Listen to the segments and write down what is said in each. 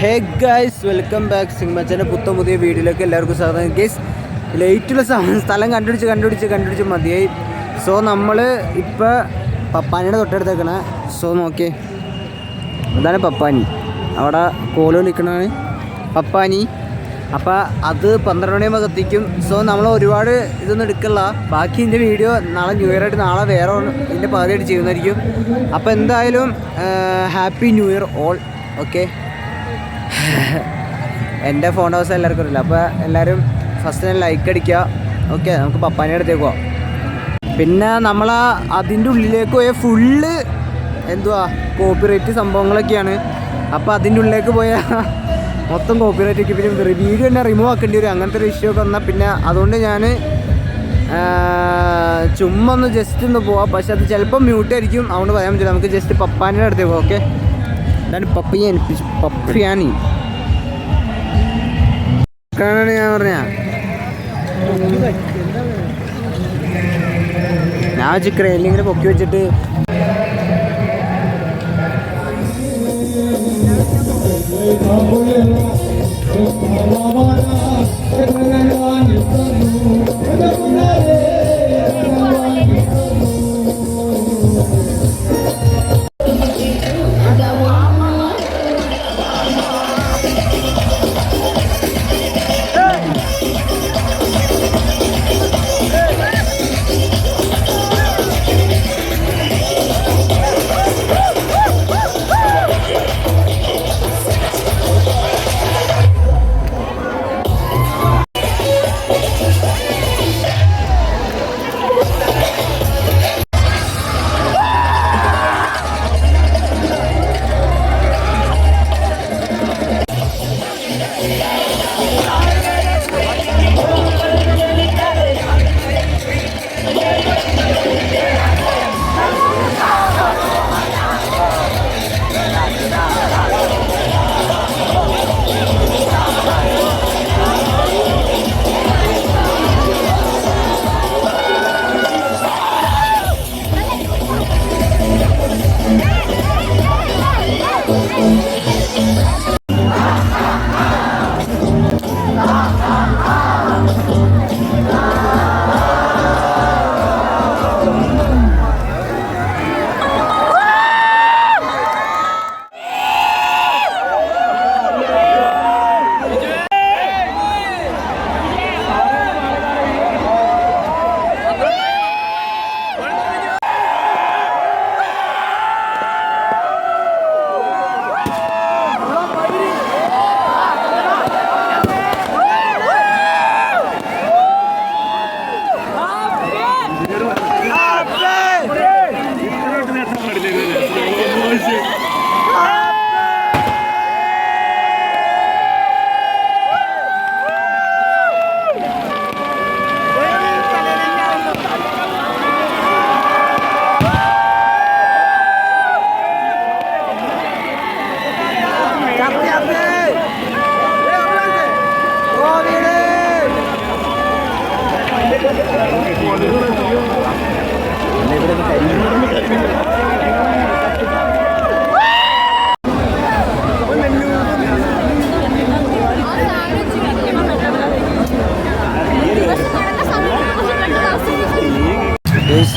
ഹേ guys, welcome back. സിംഹച്ചൻ്റെ പുതിയ വീഡിയോയിലേക്ക് എല്ലാവർക്കും സ്വാഗതം. ഗൈസ്, ലൈറ്റുള്ള സ്ഥലം കണ്ടുപിടിച്ച് മതിയായി. സോ നമ്മൾ ഇപ്പോൾ പപ്പാനിയുടെ തൊട്ടടുത്തേക്കണേ. സോ നോക്കിയേ, അതാണ് പപ്പാനി. അവിടെ കോലോ നിൽക്കണതാണ് പപ്പാനി. അപ്പോൾ അത് 12 മണിയാകുമ്പോൾ കത്തിക്കും. സോ നമ്മൾ ഒരുപാട് ഇതൊന്നും എടുക്കില്ല. ബാക്കി ഇതിൻ്റെ വീഡിയോ നാളെ ന്യൂ ഇയർ ആയിട്ട് നാളെ വേറെ ഇതിൻ്റെ പകുതിയായിട്ട് ചെയ്യുന്നതായിരിക്കും. അപ്പോൾ എന്തായാലും happy new year all. Okay, എൻ്റെ ഫോൺ ഹൗസ് എല്ലാവർക്കും അറിയില്ല. അപ്പോൾ എല്ലാവരും ഫസ്റ്റ് തന്നെ ലൈക്ക് അടിക്കുക. ഓക്കെ, നമുക്ക് പപ്പാനിയുടെ അടുത്തേക്ക് പോവാം. പിന്നെ നമ്മൾ അതിൻ്റെ ഉള്ളിലേക്ക് പോയ ഫുള്ള് എന്തുവാ കോപ്പിറൈറ്റ് സംഭവങ്ങളൊക്കെയാണ്. അപ്പോൾ അതിൻ്റെ ഉള്ളിലേക്ക് പോയാൽ മൊത്തം കോപ്പിറൈറ്റ് ഒക്കെ, പിന്നെ വീഡിയോ തന്നെ റിമൂവ് ആക്കേണ്ടി വരും. അങ്ങനത്തെ ഒരു ഇഷ്യൂ ഒക്കെ വന്നാൽ പിന്നെ അതുകൊണ്ട് ഞാൻ ചുമ്മാ ഒന്ന് ജസ്റ്റ് ഒന്ന് പോവാം. പക്ഷെ അത് ചിലപ്പോൾ മ്യൂട്ടായിരിക്കും, അതുകൊണ്ട് പറയാൻ പറ്റില്ല. നമുക്ക് ജസ്റ്റ് പപ്പാനിയുടെ അടുത്തേക്ക് പോകാം. ഓക്കെ, അതാണ് പപ്പിയാനി കാണാണ് ഞാൻ പറഞ്ഞ. ഞാൻ വെച്ച് ക്രെയിനിങ്ങനെ പൊക്കി വെച്ചിട്ട്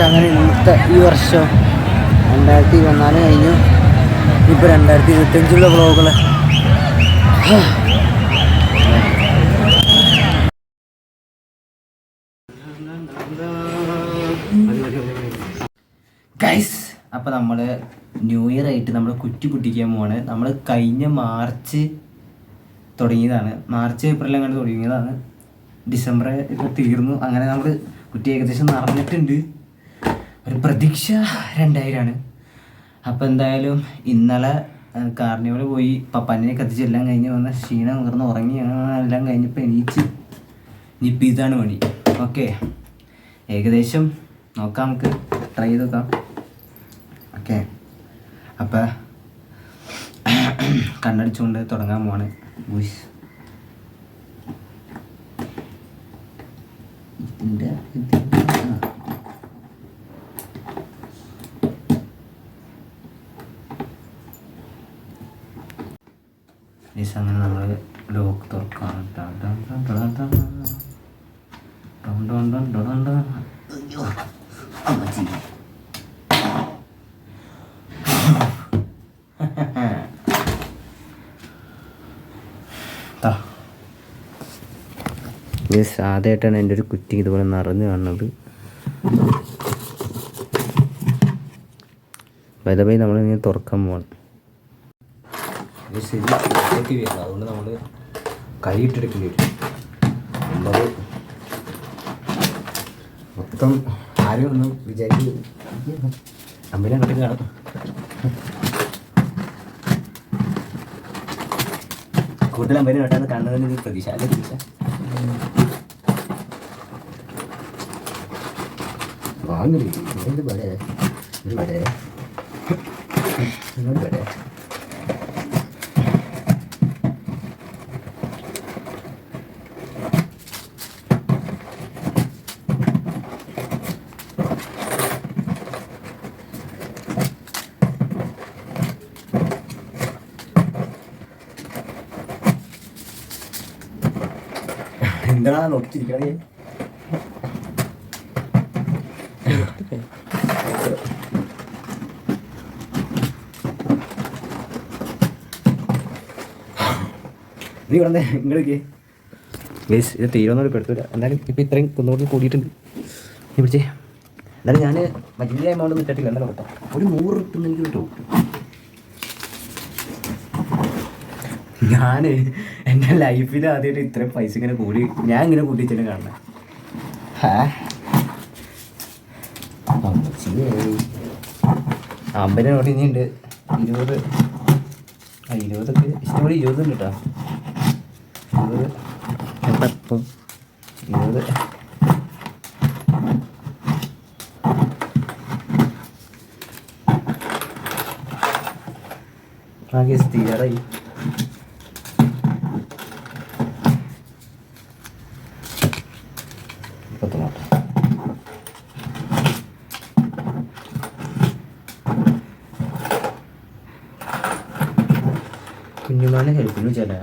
അങ്ങനെ ഇന്നത്തെ ഈ വർഷം 2024 കഴിഞ്ഞു. ഇപ്പോൾ 2025 വ്ളോഗുകൾ. ഗൈസ്, അപ്പോൾ നമ്മൾ ന്യൂ ഇയർ ആയിട്ട് നമ്മൾ കുറ്റി പൊട്ടിക്കാൻ പോവാണ്. നമ്മൾ കഴിഞ്ഞ മാർച്ച് തുടങ്ങിയതാണ്. മാർച്ച് ഏപ്രിൽ അങ്ങനെ തുടങ്ങിയതാണ്. ഡിസംബർ ഇപ്പോൾ തീർന്നു. അങ്ങനെ നമ്മൾ കുറ്റി ഏകദേശം നിറഞ്ഞിട്ടുണ്ട്. ഒരു പ്രതീക്ഷ 2000 അപ്പോൾ എന്തായാലും ഇന്നലെ കാർണിവൽ പോയി പപ്പാനെ കത്തിച്ച് എല്ലാം കഴിഞ്ഞ് വന്ന ക്ഷീണം മുതിർന്ന് ഉറങ്ങി എല്ലാം കഴിഞ്ഞപ്പോൾ എണീച്ച് ഇനിയിപ്പോൾ ഇതാണ് പണി. ഓക്കെ, ഏകദേശം നോക്കാം, നമുക്ക് ട്രൈ ചെയ്ത് നോക്കാം. ഓക്കെ, അപ്പോൾ കണ്ണടിച്ചുകൊണ്ട് തുടങ്ങാൻ പോവാണ്. ഇതിൻ്റെ ഗൈസ് അങ്ങനെ നമ്മൾ ലോക്ക് തുറക്കാം. ആദ്യമായിട്ടാണ് എൻ്റെ ഒരു കുറ്റി ഇതുപോലെ നിറഞ്ഞു കാണുന്നത്. വൈദബായി നമ്മളിങ്ങനെ തുറക്കാൻ പോകണം. ശരി വരുന്നത്, അതുകൊണ്ട് നമ്മൾ കൈ ഇട്ടെടുക്കേണ്ടി വരും. നമ്മൾ മൊത്തം ആരും ഒന്നും വിചാരിക്കും അമ്പലം അങ്ങോട്ട് കാണും. കൂടുതൽ അമ്പലം കേട്ടാന്ന് കാണുന്നതിന് പ്രതീക്ഷ അല്ലേ? പ്രതീക്ഷ വാങ്ങി എന്ത് പടേ ഒരു പടേ ഇങ്ങോട്ട് പടേ. എന്താ നോക്കിച്ചിരിക്കണേ? നീ പറഞ്ഞേ ഇങ്ങോട്ടേക്ക് ഗൈസ്, ഇത് തീരുമെന്നോട് പെടുത്തില്ല. എന്തായാലും ഇപ്പം ഇത്രയും കുന്നോട്ട് കൂടിയിട്ടുണ്ട്. നീ പിടിച്ചേ. എന്നാലും ഞാൻ വലിയ എമൗണ്ട് ഒന്നും ഇട്ടിട്ടില്ല. എന്തായാലും കേട്ടോ, ഒരു 100 കിട്ടുന്ന എനിക്ക് കിട്ടും. ഞാൻ എൻ്റെ ലൈഫിൽ ആദ്യമായിട്ട് ഇത്രയും പൈസ ഇങ്ങനെ കൂടി ഞാൻ ഇങ്ങനെ കൂട്ടിച്ചിട്ട് കാണുന്നത്. അമ്പതിന് നോട്ട് ഇനിയുണ്ട്. 20 20ഒക്കെ ഇഷ്ടംപോലെ 20 ഉണ്ട് കേട്ടോ. 20 എപ്പം 20 ആകെ തീരാറായി. കുഞ്ഞുമാനെ ഹെൽപ്പിന് ചില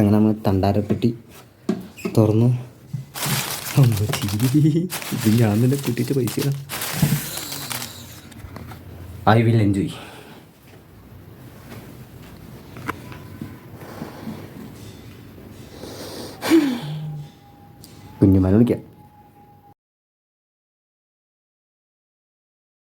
അങ്ങനെ നമ്മൾ തണ്ടാരപ്പെട്ടി തുറന്നു. ഇത് ഞാൻ തന്നെ കൂട്ടിയിട്ട് പൈസ ഐ വിൽ എൻജോയ്. കുഞ്ഞുമാനെ വിളിക്കാം.